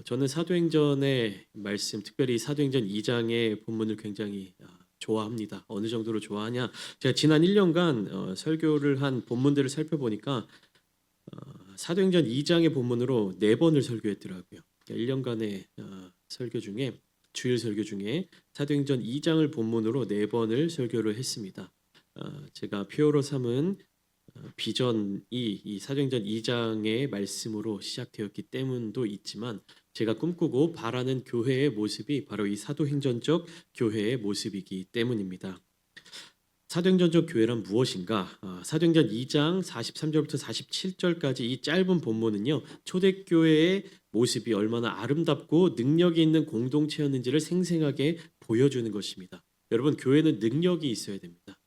저는 사도행전의 말씀, 특별히 사도행전 2장의 본문을 굉장히 좋아합니다. 어느 정도로 좋아하냐? 제가 지난 1년간 설교를 한 본문들을 살펴보니까 사도행전 2장의 본문으로 4번을 설교했더라고요. 1년간의 설교 중에 주일 설교 중에 사도행전 2장을 본문으로 4번을 설교를 했습니다. 제가 표어로 삼은 비전이 이 사도행전 2장의 말씀으로 시작되었기 때문도 있지만 제가 꿈꾸고 바라는 교회의 모습이 바로 이 사도행전적 교회의 모습이기 때문입니다. 사도행전적 교회란 무엇인가? 사도행전 2장 43절부터 47절까지 이 짧은 본문은요, 초대교회의 모습이 얼마나 아름답고 능력이 있는 공동체였는지를 생생하게 보여주는 것입니다. 여러분, 교회는 능력이 있어야 됩니다.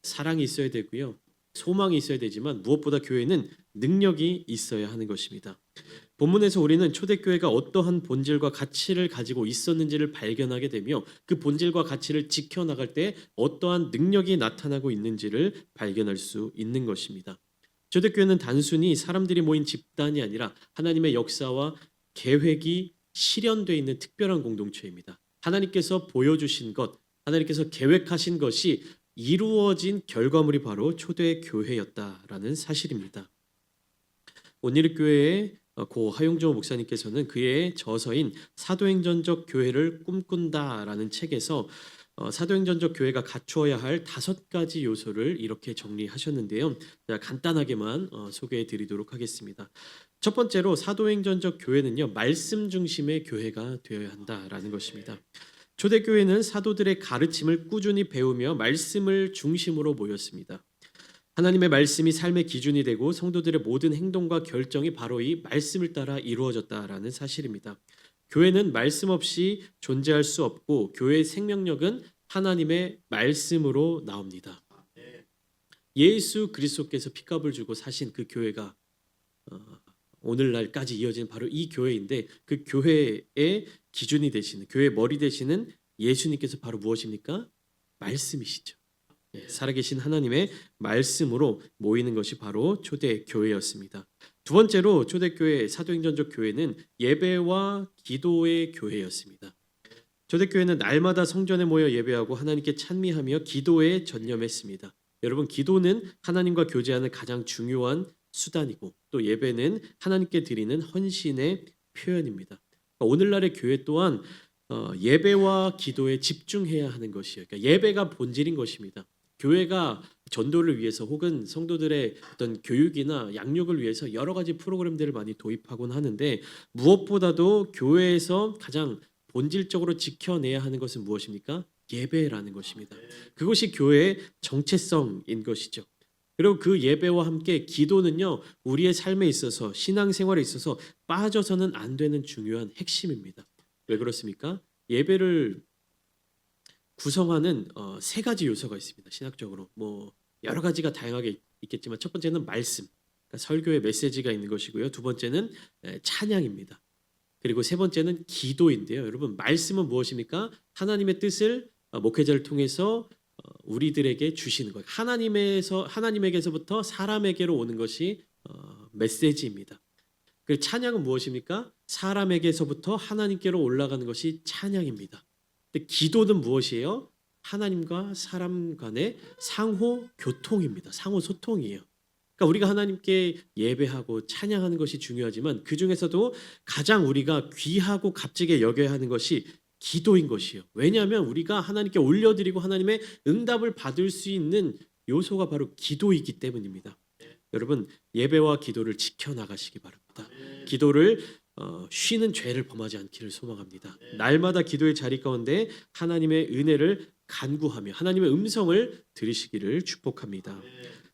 사랑이 있어야 되고요, 소망이 있어야 되지만 무엇보다 교회는 능력이 있어야 하는 것입니다. 본문에서 우리는 초대교회가 어떠한 본질과 가치를 가지고 있었는지를 발견하게 되며 그 본질과 가치를 지켜나갈 때 어떠한 능력이 나타나고 있는지를 발견할 수 있는 것입니다. 초대교회는 단순히 사람들이 모인 집단이 아니라 하나님의 역사와 계획이 실현되어 있는 특별한 공동체입니다. 하나님께서 보여주신 것, 하나님께서 계획하신 것이 이루어진 결과물이 바로 초대교회였다라는 사실입니다. 온누리교회의 고 하용조 목사님께서는 그의 저서인 사도행전적 교회를 꿈꾼다라는 책에서 사도행전적 교회가 갖추어야 할 5가지 요소를 이렇게 정리하셨는데요. 간단하게만 소개해 드리도록 하겠습니다. 첫 번째로 사도행전적 교회는요, 말씀 중심의 교회가 되어야 한다라는 것입니다. 초대교회는 사도들의 가르침을 꾸준히 배우며 말씀을 중심으로 모였습니다. 하나님의 말씀이 삶의 기준이 되고 성도들의 모든 행동과 결정이 바로 이 말씀을 따라 이루어졌다라는 사실입니다. 교회는 말씀 없이 존재할 수 없고 교회의 생명력은 하나님의 말씀으로 나옵니다. 예수 그리스도께서 피값을 주고 사신 그 교회가 오늘날까지 이어진 바로 이 교회인데, 그 교회의 기준이 되시는, 교회의 머리 되시는 예수님께서 바로 무엇입니까? 말씀이시죠. 살아계신 하나님의 말씀으로 모이는 것이 바로 초대교회였습니다. 두 번째로 초대교회, 사도행전적 교회는 예배와 기도의 교회였습니다. 초대교회는 날마다 성전에 모여 예배하고 하나님께 찬미하며 기도에 전념했습니다. 여러분, 기도는 하나님과 교제하는 가장 중요한 수단이고 또 예배는 하나님께 드리는 헌신의 표현입니다. 오늘날의 교회 또한 예배와 기도에 집중해야 하는 것이에요. 그러니까 예배가 본질인 것입니다. 교회가 전도를 위해서 혹은 성도들의 어떤 교육이나 양육을 위해서 여러 가지 프로그램들을 많이 도입하곤 하는데, 무엇보다도 교회에서 가장 본질적으로 지켜내야 하는 것은 무엇입니까? 예배라는 것입니다. 그것이 교회의 정체성인 것이죠. 그리고 그 예배와 함께 기도는요, 우리의 삶에 있어서, 신앙생활에 있어서 빠져서는 안 되는 중요한 핵심입니다. 왜 그렇습니까? 예배를 구성하는 3가지 요소가 있습니다. 신학적으로 여러 가지가 다양하게 있겠지만 첫 번째는 말씀, 그러니까 설교의 메시지가 있는 것이고요. 두 번째는 찬양입니다. 그리고 세 번째는 기도인데요. 여러분, 말씀은 무엇입니까? 하나님의 뜻을 목회자를 통해서 우리들에게 주시는 것. 하나님에게서부터 사람에게로 오는 것이 메시지입니다. 그리고 찬양은 무엇입니까? 사람에게서부터 하나님께로 올라가는 것이 찬양입니다. 근데 기도는 무엇이에요? 하나님과 사람 간의 상호 교통입니다. 상호 소통이에요. 그러니까 우리가 하나님께 예배하고 찬양하는 것이 중요하지만 그 중에서도 가장 우리가 귀하고 값지게 여겨야 하는 것이 기도인 것이요. 왜냐하면 우리가 하나님께 올려드리고 하나님의 응답을 받을 수 있는 요소가 바로 기도이기 때문입니다. 여러분, 예배와 기도를 지켜나가시기 바랍니다. 기도를 쉬는 죄를 범하지 않기를 소망합니다. 날마다 기도의 자리 가운데 하나님의 은혜를 간구하며 하나님의 음성을 들으시기를 축복합니다.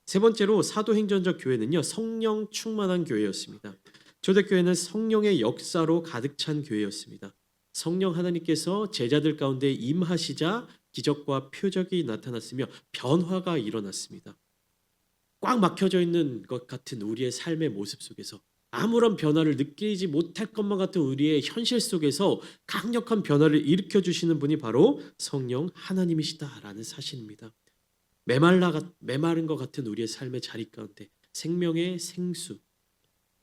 세 번째로 사도행전적 교회는요, 성령 충만한 교회였습니다. 초대교회는 성령의 역사로 가득 찬 교회였습니다. 성령 하나님께서 제자들 가운데 임하시자 기적과 표적이 나타났으며 변화가 일어났습니다. 꽉 막혀져 있는 것 같은 우리의 삶의 모습 속에서, 아무런 변화를 느끼지 못할 것만 같은 우리의 현실 속에서 강력한 변화를 일으켜 주시는 분이 바로 성령 하나님이시다라는 사실입니다. 메마른 것 같은 우리의 삶의 자리 가운데 생명의 생수,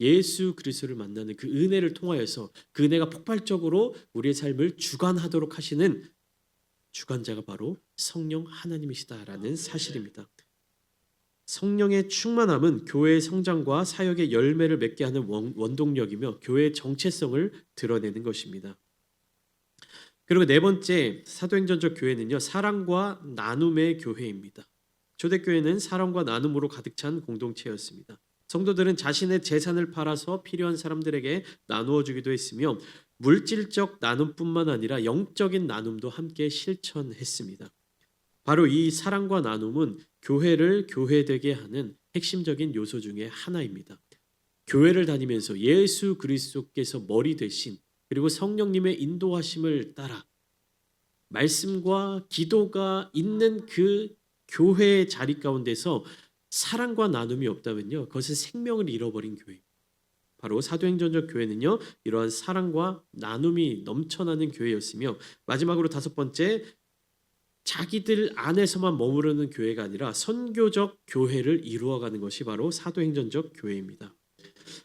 예수 그리스도를 만나는 그 은혜를 통하여서 그 은혜가 폭발적으로 우리의 삶을 주관하도록 하시는 주관자가 바로 성령 하나님이시다라는 사실입니다. 성령의 충만함은 교회의 성장과 사역의 열매를 맺게 하는 원동력이며 교회의 정체성을 드러내는 것입니다. 그리고 네 번째 사도행전적 교회는요, 사랑과 나눔의 교회입니다. 초대교회는 사랑과 나눔으로 가득 찬 공동체였습니다. 성도들은 자신의 재산을 팔아서 필요한 사람들에게 나누어 주기도 했으며 물질적 나눔뿐만 아니라 영적인 나눔도 함께 실천했습니다. 바로 이 사랑과 나눔은 교회를 교회되게 하는 핵심적인 요소 중에 하나입니다. 교회를 다니면서 예수 그리스도께서 머리 되신 그리고 성령님의 인도하심을 따라 말씀과 기도가 있는 그 교회의 자리 가운데서 사랑과 나눔이 없다면요, 그것은 생명을 잃어버린 교회. 바로 사도행전적 교회는요, 이러한 사랑과 나눔이 넘쳐나는 교회였으며, 마지막으로 다섯 번째, 자기들 안에서만 머무르는 교회가 아니라 선교적 교회를 이루어가는 것이 바로 사도행전적 교회입니다.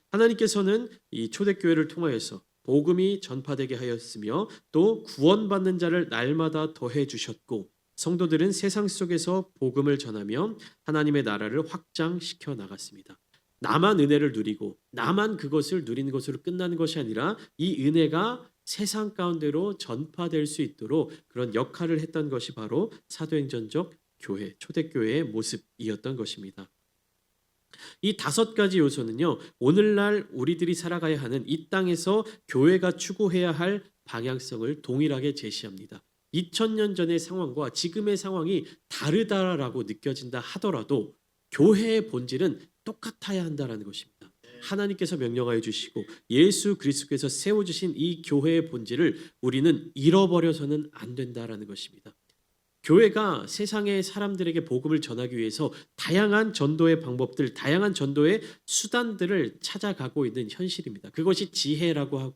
하나님께서는 이 초대교회를 통하여서 복음이 전파되게 하였으며 또 구원받는 자를 날마다 더해 주셨고, 성도들은 세상 속에서 복음을 전하며 하나님의 나라를 확장시켜 나갔습니다. 나만 은혜를 누리고 나만 그것을 누리는 것으로 끝나는 것이 아니라 이 은혜가 세상 가운데로 전파될 수 있도록 그런 역할을 했던 것이 바로 사도행전적 교회, 초대교회의 모습이었던 것입니다. 이 다섯 가지 요소는요, 오늘날 우리들이 살아가야 하는 이 땅에서 교회가 추구해야 할 방향성을 동일하게 제시합니다. 2000년 전의 상황과 지금의 상황이 다르다라고 느껴진다 하더라도 교회의 본질은 똑같아야 한다라는 것입니다. 하나님께서 명령하여 주시고 예수 그리스도께서 세워주신 이 교회의 본질을 우리는 잃어버려서는 안 된다라는 것입니다. 교회가 세상의 사람들에게 복음을 전하기 위해서 다양한 전도의 방법들, 다양한 전도의 수단들을 찾아가고 있는 현실입니다. 그것이 지혜라고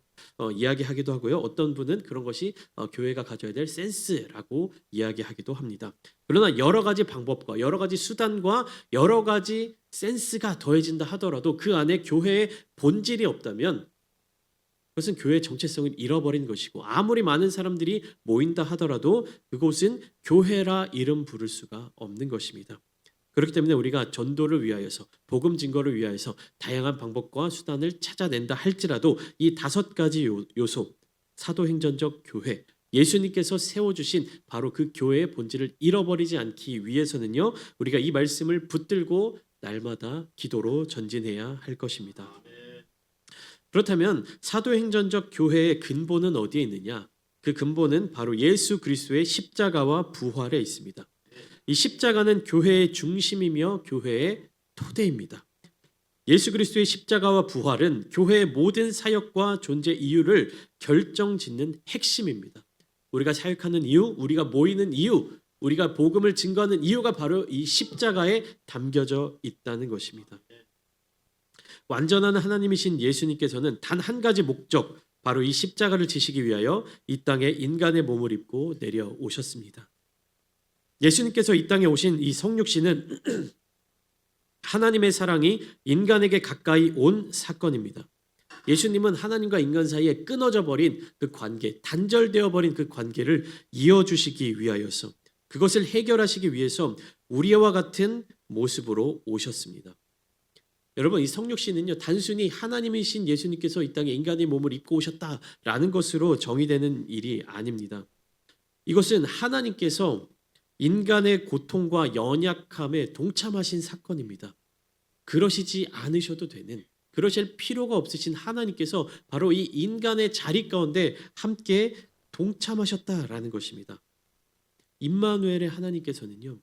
이야기하기도 하고요. 어떤 분은 그런 것이 교회가 가져야 될 센스라고 이야기하기도 합니다. 그러나 여러 가지 방법과 여러 가지 수단과 여러 가지 센스가 더해진다 하더라도 그 안에 교회의 본질이 없다면 그것은 교회의 정체성을 잃어버린 것이고, 아무리 많은 사람들이 모인다 하더라도 그곳은 교회라 이름 부를 수가 없는 것입니다. 그렇기 때문에 우리가 전도를 위하여서, 복음 증거를 위하여서 다양한 방법과 수단을 찾아낸다 할지라도 이 다섯 가지 요소, 사도행전적 교회, 예수님께서 세워주신 바로 그 교회의 본질을 잃어버리지 않기 위해서는요, 우리가 이 말씀을 붙들고 날마다 기도로 전진해야 할 것입니다. 그렇다면 사도행전적 교회의 근본은 어디에 있느냐? 그 근본은 바로 예수 그리스도의 십자가와 부활에 있습니다. 이 십자가는 교회의 중심이며 교회의 토대입니다. 예수 그리스도의 십자가와 부활은 교회의 모든 사역과 존재 이유를 결정짓는 핵심입니다. 우리가 사역하는 이유, 우리가 모이는 이유, 우리가 복음을 증거하는 이유가 바로 이 십자가에 담겨져 있다는 것입니다. 완전한 하나님이신 예수님께서는 단 한 가지 목적, 바로 이 십자가를 지시기 위하여 이 땅에 인간의 몸을 입고 내려오셨습니다. 예수님께서 이 땅에 오신 이 성육신은 하나님의 사랑이 인간에게 가까이 온 사건입니다. 예수님은 하나님과 인간 사이에 끊어져 버린 그 관계, 단절되어 버린 그 관계를 이어주시기 위하여서, 그것을 해결하시기 위해서 우리와 같은 모습으로 오셨습니다. 여러분, 이 성육신은요, 단순히 하나님이신 예수님께서 이 땅에 인간의 몸을 입고 오셨다라는 것으로 정의되는 일이 아닙니다. 이것은 하나님께서 인간의 고통과 연약함에 동참하신 사건입니다. 그러시지 않으셔도 되는, 그러실 필요가 없으신 하나님께서 바로 이 인간의 자리 가운데 함께 동참하셨다라는 것입니다. 임마누엘의 하나님께서는요,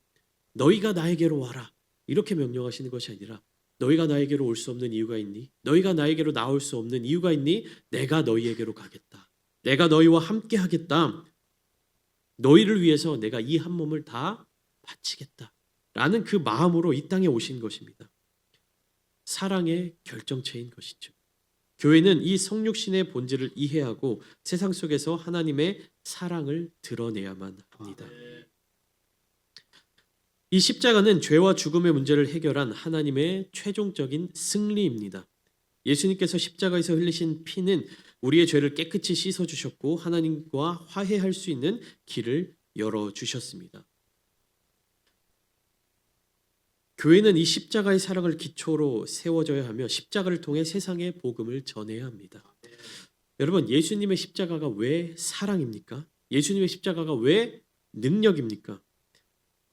너희가 나에게로 와라 이렇게 명령하시는 것이 아니라, 너희가 나에게로 올 수 없는 이유가 있니? 너희가 나에게로 나올 수 없는 이유가 있니? 내가 너희에게로 가겠다. 내가 너희와 함께 하겠다. 너희를 위해서 내가 이 한 몸을 다 바치겠다. 라는 그 마음으로 이 땅에 오신 것입니다. 사랑의 결정체인 것이죠. 교회는 이 성육신의 본질을 이해하고 세상 속에서 하나님의 사랑을 드러내야만 합니다. 이 십자가는 죄와 죽음의 문제를 해결한 하나님의 최종적인 승리입니다. 예수님께서 십자가에서 흘리신 피는 우리의 죄를 깨끗이 씻어 주셨고 하나님과 화해할 수 있는 길을 열어 주셨습니다. 교회는 이 십자가의 사랑을 기초로 세워져야 하며 십자가를 통해 세상에 복음을 전해야 합니다. 여러분, 예수님의 십자가가 왜 사랑입니까? 예수님의 십자가가 왜 능력입니까?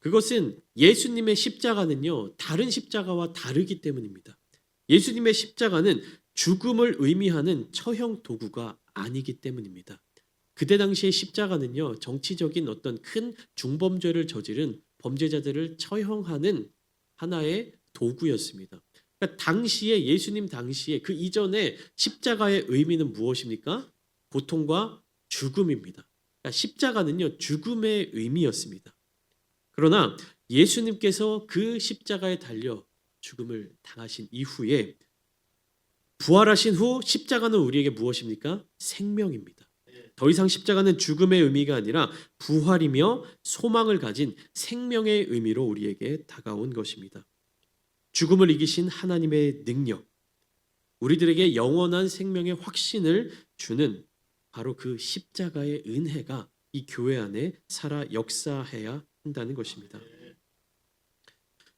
그것은 예수님의 십자가는요, 다른 십자가와 다르기 때문입니다. 예수님의 십자가는 죽음을 의미하는 처형 도구가 아니기 때문입니다. 그때 당시의 십자가는요, 정치적인 어떤 큰 중범죄를 저지른 범죄자들을 처형하는 하나의 도구였습니다. 그러니까 당시에 예수님 당시에 그 이전에 십자가의 의미는 무엇입니까? 고통과 죽음입니다. 그러니까 십자가는요, 죽음의 의미였습니다. 그러나 예수님께서 그 십자가에 달려 죽음을 당하신 이후에 부활하신 후 십자가는 우리에게 무엇입니까? 생명입니다. 더 이상 십자가는 죽음의 의미가 아니라 부활이며 소망을 가진 생명의 의미로 우리에게 다가온 것입니다. 죽음을 이기신 하나님의 능력, 우리들에게 영원한 생명의 확신을 주는 바로 그 십자가의 은혜가 이 교회 안에 살아 역사해야 한다는 것입니다.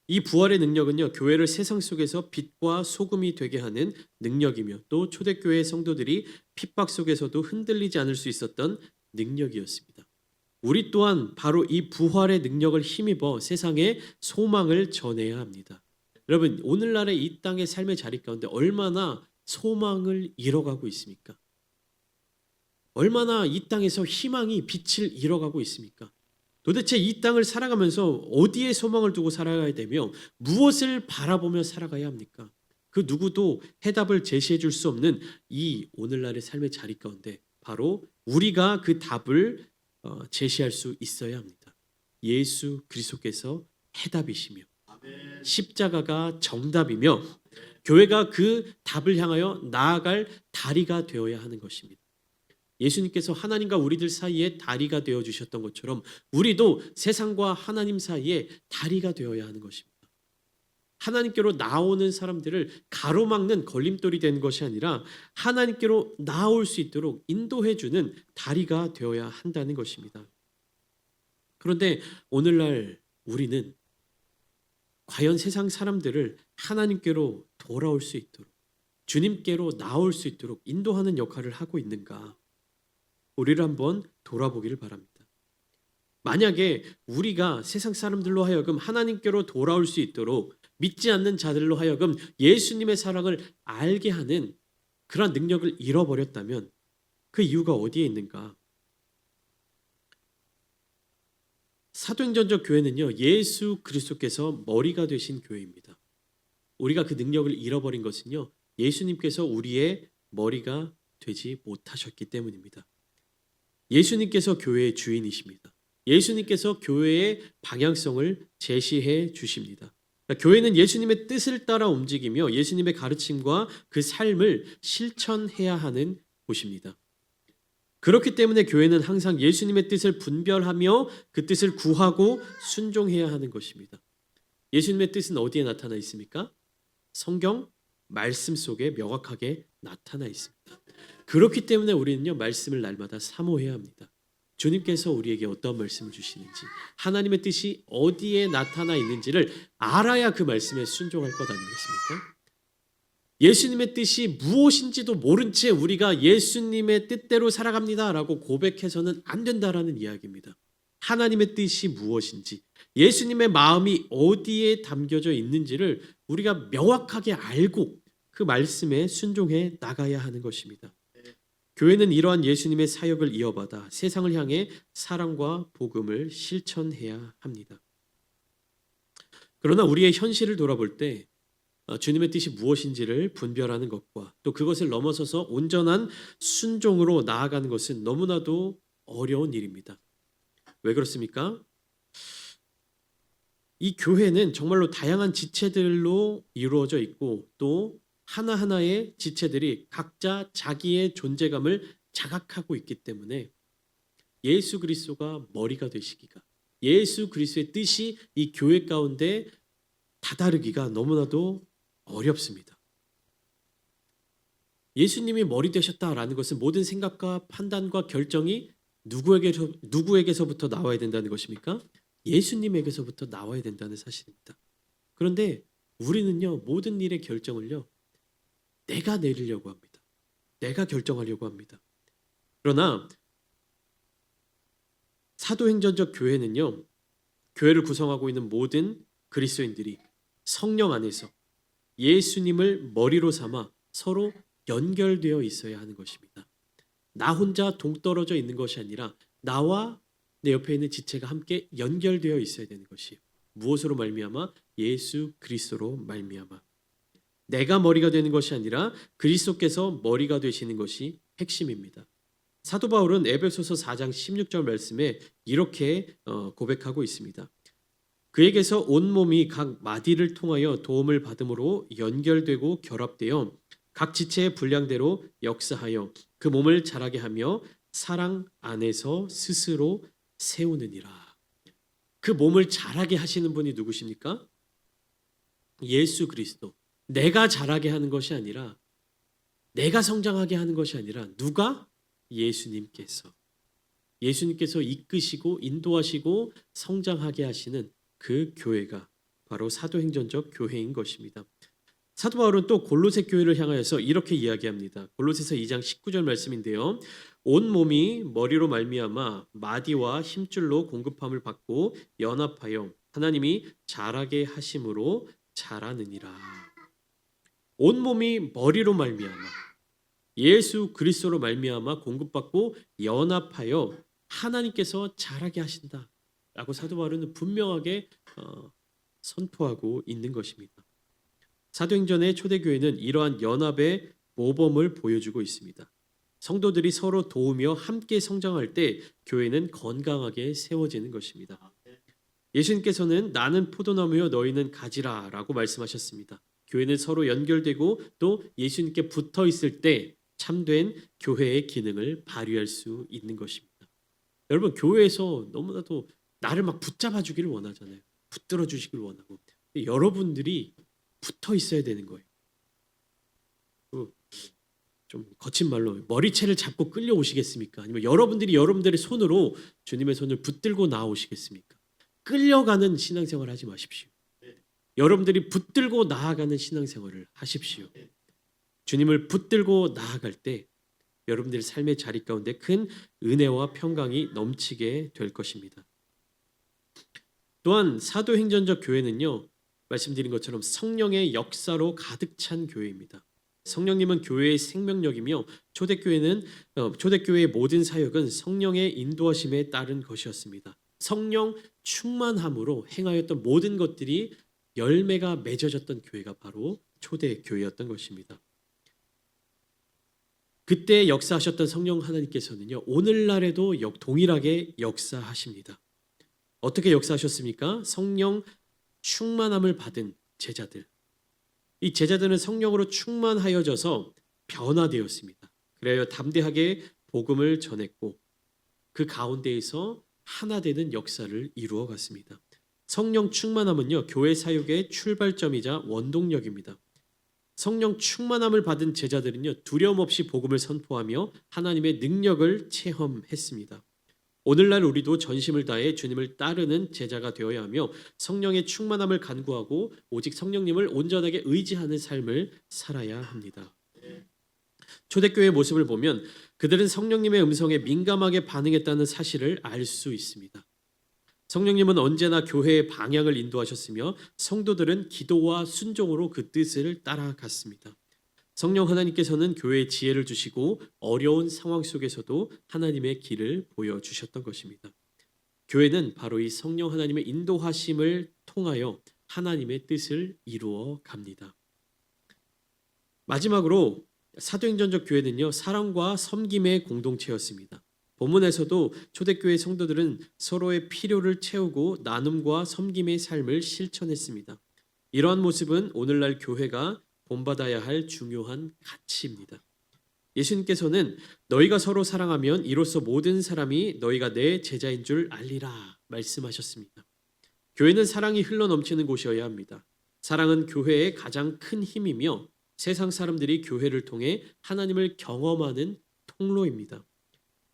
이 부활의 능력은요, 교회를 세상 속에서 빛과 소금이 되게 하는 능력이며 또 초대교회 성도들이 핍박 속에서도 흔들리지 않을 수 있었던 능력이었습니다. 우리 또한 바로 이 부활의 능력을 힘입어 세상에 소망을 전해야 합니다. 여러분, 오늘날의 이 땅의 삶의 자리 가운데 얼마나 소망을 잃어가고 있습니까? 얼마나 이 땅에서 희망이 빛을 잃어가고 있습니까? 도대체 이 땅을 살아가면서 어디에 소망을 두고 살아가야 되며 무엇을 바라보며 살아가야 합니까? 그 누구도 해답을 제시해 줄 수 없는 이 오늘날의 삶의 자리 가운데 바로 우리가 그 답을 제시할 수 있어야 합니다. 예수 그리스도께서 해답이시며 십자가가 정답이며 교회가 그 답을 향하여 나아갈 다리가 되어야 하는 것입니다. 예수님께서 하나님과 우리들 사이에 다리가 되어 주셨던 것처럼 우리도 세상과 하나님 사이에 다리가 되어야 하는 것입니다. 하나님께로 나오는 사람들을 가로막는 걸림돌이 된 것이 아니라 하나님께로 나올 수 있도록 인도해 주는 다리가 되어야 한다는 것입니다. 그런데 오늘날 우리는 과연 세상 사람들을 하나님께로 돌아올 수 있도록 주님께로 나올 수 있도록 인도하는 역할을 하고 있는가? 우리를 한번 돌아보기를 바랍니다. 만약에 우리가 세상 사람들로 하여금 하나님께로 돌아올 수 있도록 믿지 않는 자들로 하여금 예수님의 사랑을 알게 하는 그런 능력을 잃어버렸다면 그 이유가 어디에 있는가? 사도행전적 교회는요, 예수 그리스도께서 머리가 되신 교회입니다. 우리가 그 능력을 잃어버린 것은요, 예수님께서 우리의 머리가 되지 못하셨기 때문입니다. 예수님께서 교회의 주인이십니다. 예수님께서 교회의 방향성을 제시해 주십니다. 그러니까 교회는 예수님의 뜻을 따라 움직이며 예수님의 가르침과 그 삶을 실천해야 하는 곳입니다. 그렇기 때문에 교회는 항상 예수님의 뜻을 분별하며 그 뜻을 구하고 순종해야 하는 것입니다. 예수님의 뜻은 어디에 나타나 있습니까? 성경 말씀 속에 명확하게 나타나 있습니다. 그렇기 때문에 우리는요, 말씀을 날마다 사모해야 합니다. 주님께서 우리에게 어떤 말씀을 주시는지, 하나님의 뜻이 어디에 나타나 있는지를 알아야 그 말씀에 순종할 것 아니겠습니까? 예수님의 뜻이 무엇인지도 모른 채 우리가 예수님의 뜻대로 살아갑니다라고 고백해서는 안 된다라는 이야기입니다. 하나님의 뜻이 무엇인지, 예수님의 마음이 어디에 담겨져 있는지를 우리가 명확하게 알고 그 말씀에 순종해 나가야 하는 것입니다. 교회는 이러한 예수님의 사역을 이어받아 세상을 향해 사랑과 복음을 실천해야 합니다. 그러나 우리의 현실을 돌아볼 때 주님의 뜻이 무엇인지를 분별하는 것과 또 그것을 넘어서서 온전한 순종으로 나아가는 것은 너무나도 어려운 일입니다. 왜 그렇습니까? 이 교회는 정말로 다양한 지체들로 이루어져 있고 또 하나하나의 지체들이 각자 자기의 존재감을 자각하고 있기 때문에 예수 그리스도가 머리가 되시기가, 예수 그리스도의 뜻이 이 교회 가운데 다다르기가 너무나도 어렵습니다. 예수님이 머리 되셨다라는 것은 모든 생각과 판단과 결정이 누구에게서부터 나와야 된다는 것입니까? 예수님에게서부터 나와야 된다는 사실입니다. 그런데 우리는요, 모든 일의 결정을요, 내가 내리려고 합니다. 내가 결정하려고 합니다. 그러나 사도행전적 교회는요, 교회를 구성하고 있는 모든 그리스도인들이 성령 안에서 예수님을 머리로 삼아 서로 연결되어 있어야 하는 것입니다. 나 혼자 동떨어져 있는 것이 아니라 나와 내 옆에 있는 지체가 함께 연결되어 있어야 되는 것이에요. 무엇으로 말미암아? 예수 그리스도로 말미암아. 내가 머리가 되는 것이 아니라 그리스도께서 머리가 되시는 것이 핵심입니다. 사도 바울은 에베소서 4장 16절 말씀에 이렇게 고백하고 있습니다. 그에게서 온 몸이 각 마디를 통하여 도움을 받음으로 연결되고 결합되어 각 지체의 분량대로 역사하여 그 몸을 자라게 하며 사랑 안에서 스스로 세우느니라. 그 몸을 자라게 하시는 분이 누구십니까? 예수 그리스도. 내가 자라게 하는 것이 아니라, 내가 성장하게 하는 것이 아니라 누가? 예수님께서 이끄시고 인도하시고 성장하게 하시는 그 교회가 바로 사도행전적 교회인 것입니다. 사도 바울은 또 골로새 교회를 향하여서 이렇게 이야기합니다. 골로새서 2장 19절 말씀인데요. 온 몸이 머리로 말미암아 마디와 힘줄로 공급함을 받고 연합하여 하나님이 자라게 하심으로 자라느니라. 온 몸이 머리로 말미암아 예수 그리스도로 말미암아 공급받고 연합하여 하나님께서 자라게 하신다 라고 사도 바울은 분명하게 선포하고 있는 것입니다. 사도행전의 초대교회는 이러한 연합의 모범을 보여주고 있습니다. 성도들이 서로 도우며 함께 성장할 때 교회는 건강하게 세워지는 것입니다. 예수님께서는 나는 포도나무요 너희는 가지라 라고 말씀하셨습니다. 교회는 서로 연결되고 또 예수님께 붙어 있을 때 참된 교회의 기능을 발휘할 수 있는 것입니다. 여러분, 교회에서 너무나도 나를 막 붙잡아 주기를 원하잖아요. 붙들어 주시길 원하고. 여러분들이 붙어 있어야 되는 거예요. 좀 거친 말로 머리채를 잡고 끌려오시겠습니까? 아니면 여러분들이 여러분들의 손으로 주님의 손을 붙들고 나오시겠습니까? 끌려가는 신앙생활 하지 마십시오. 여러분들이 붙들고 나아가는 신앙생활을 하십시오. 주님을 붙들고 나아갈 때 여러분들의 삶의 자리 가운데 큰 은혜와 평강이 넘치게 될 것입니다. 또한 사도행전적 교회는요, 말씀드린 것처럼 성령의 역사로 가득 찬 교회입니다. 성령님은 교회의 생명력이며 초대교회의 모든 사역은 성령의 인도하심에 따른 것이었습니다. 성령 충만함으로 행하였던 모든 것들이 열매가 맺어졌던 교회가 바로 초대교회였던 것입니다. 그때 역사하셨던 성령 하나님께서는요, 오늘날에도 동일하게 역사하십니다. 어떻게 역사하셨습니까? 성령 충만함을 받은 제자들. 이 제자들은 성령으로 충만하여져서 변화되었습니다. 그래야 담대하게 복음을 전했고 그 가운데에서 하나 되는 역사를 이루어 갔습니다. 성령 충만함은요, 교회 사역의 출발점이자 원동력입니다. 성령 충만함을 받은 제자들은요, 두려움 없이 복음을 선포하며 하나님의 능력을 체험했습니다. 오늘날 우리도 전심을 다해 주님을 따르는 제자가 되어야 하며 성령의 충만함을 간구하고 오직 성령님을 온전하게 의지하는 삶을 살아야 합니다. 초대교회의 모습을 보면 그들은 성령님의 음성에 민감하게 반응했다는 사실을 알 수 있습니다. 성령님은 언제나 교회의 방향을 인도하셨으며 성도들은 기도와 순종으로 그 뜻을 따라갔습니다. 성령 하나님께서는 교회에 지혜를 주시고 어려운 상황 속에서도 하나님의 길을 보여주셨던 것입니다. 교회는 바로 이 성령 하나님의 인도하심을 통하여 하나님의 뜻을 이루어 갑니다. 마지막으로 사도행전적 교회는요, 사랑과 섬김의 공동체였습니다. 본문에서도 초대교회 성도들은 서로의 필요를 채우고 나눔과 섬김의 삶을 실천했습니다. 이러한 모습은 오늘날 교회가 본받아야 할 중요한 가치입니다. 예수님께서는 너희가 서로 사랑하면 이로써 모든 사람이 너희가 내 제자인 줄 알리라 말씀하셨습니다. 교회는 사랑이 흘러넘치는 곳이어야 합니다. 사랑은 교회의 가장 큰 힘이며 세상 사람들이 교회를 통해 하나님을 경험하는 통로입니다.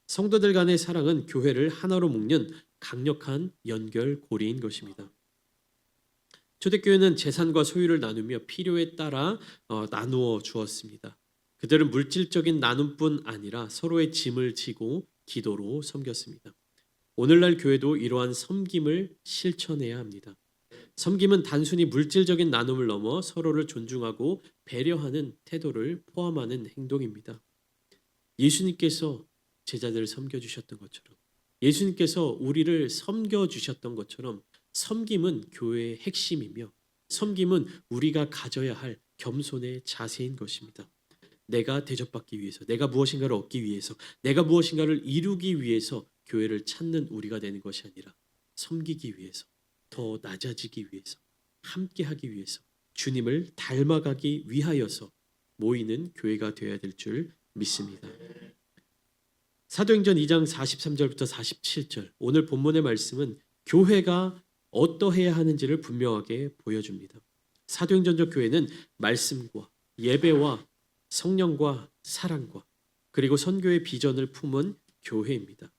성도들 간의 사랑은 교회를 하나로 묶는 강력한 연결고리인 것입니다. 초대교회는 재산과 소유를 나누며 필요에 따라 나누어 주었습니다. 그들은 물질적인 나눔뿐 아니라 서로의 짐을 지고 기도로 섬겼습니다. 오늘날 교회도 이러한 섬김을 실천해야 합니다. 섬김은 단순히 물질적인 나눔을 넘어 서로를 존중하고 배려하는 태도를 포함하는 행동입니다. 예수님께서 제자들을 섬겨주셨던 것처럼, 예수님께서 우리를 섬겨주셨던 것처럼 섬김은 교회의 핵심이며 섬김은 우리가 가져야 할 겸손의 자세인 것입니다. 내가 대접받기 위해서, 내가 무엇인가를 얻기 위해서, 내가 무엇인가를 이루기 위해서 교회를 찾는 우리가 되는 것이 아니라 섬기기 위해서, 더 낮아지기 위해서, 함께하기 위해서, 주님을 닮아가기 위하여서 모이는 교회가 되어야 될 줄 믿습니다. 사도행전 2장 43절부터 47절, 오늘 본문의 말씀은 교회가 어떠해야 하는지를 분명하게 보여줍니다. 사도행전적 교회는 말씀과 예배와 성령과 사랑과 그리고 선교의 비전을 품은 교회입니다.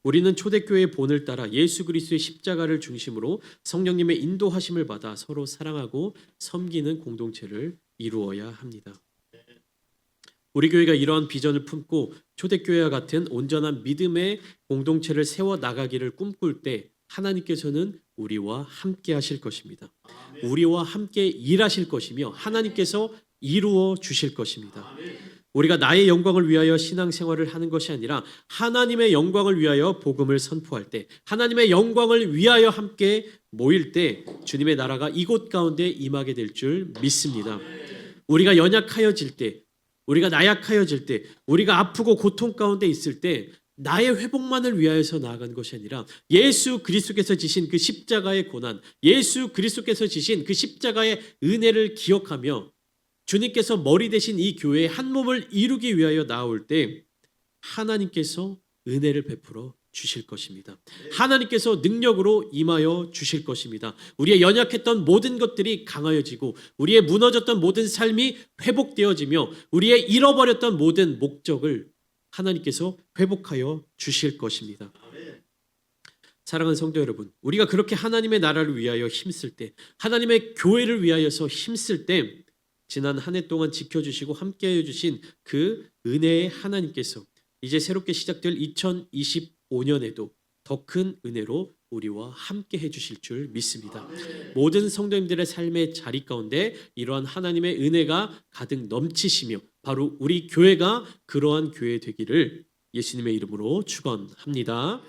우리는 초대교회의 본을 따라 예수 그리스도의 십자가를 중심으로 성령님의 인도하심을 받아 서로 사랑하고 섬기는 공동체를 이루어야 합니다. 우리 교회가 이러한 비전을 품고 초대교회와 같은 온전한 믿음의 공동체를 세워 나가기를 꿈꿀 때 하나님께서는 우리와 함께 하실 것입니다. 우리와 함께 일하실 것이며 하나님께서 이루어 주실 것입니다. 우리가 나의 영광을 위하여 신앙생활을 하는 것이 아니라 하나님의 영광을 위하여 복음을 선포할 때, 하나님의 영광을 위하여 함께 모일 때 주님의 나라가 이곳 가운데 임하게 될 줄 믿습니다. 우리가 연약하여질 때, 우리가 나약하여질 때, 우리가 아프고 고통 가운데 있을 때 나의 회복만을 위하여서 나아간 것이 아니라 예수 그리스도께서 지신 그 십자가의 고난, 예수 그리스도께서 지신 그 십자가의 은혜를 기억하며 주님께서 머리 대신 이 교회의 한 몸을 이루기 위하여 나올 때 하나님께서 은혜를 베풀어 주실 것입니다. 하나님께서 능력으로 임하여 주실 것입니다. 우리의 연약했던 모든 것들이 강하여지고 우리의 무너졌던 모든 삶이 회복되어지며 우리의 잃어버렸던 모든 목적을 하나님께서 회복하여 주실 것입니다. 사랑하는 성도 여러분, 우리가 그렇게 하나님의 나라를 위하여 힘쓸 때, 하나님의 교회를 위하여서 힘쓸 때 지난 한 해 동안 지켜주시고 함께해 주신 그 은혜의 하나님께서 이제 새롭게 시작될 2025년에도 더 큰 은혜로 우리와 함께 해주실 줄 믿습니다. 모든 성도님들의 삶의 자리 가운데 이러한 하나님의 은혜가 가득 넘치시며 바로 우리 교회가 그러한 교회 되기를 예수님의 이름으로 축원합니다.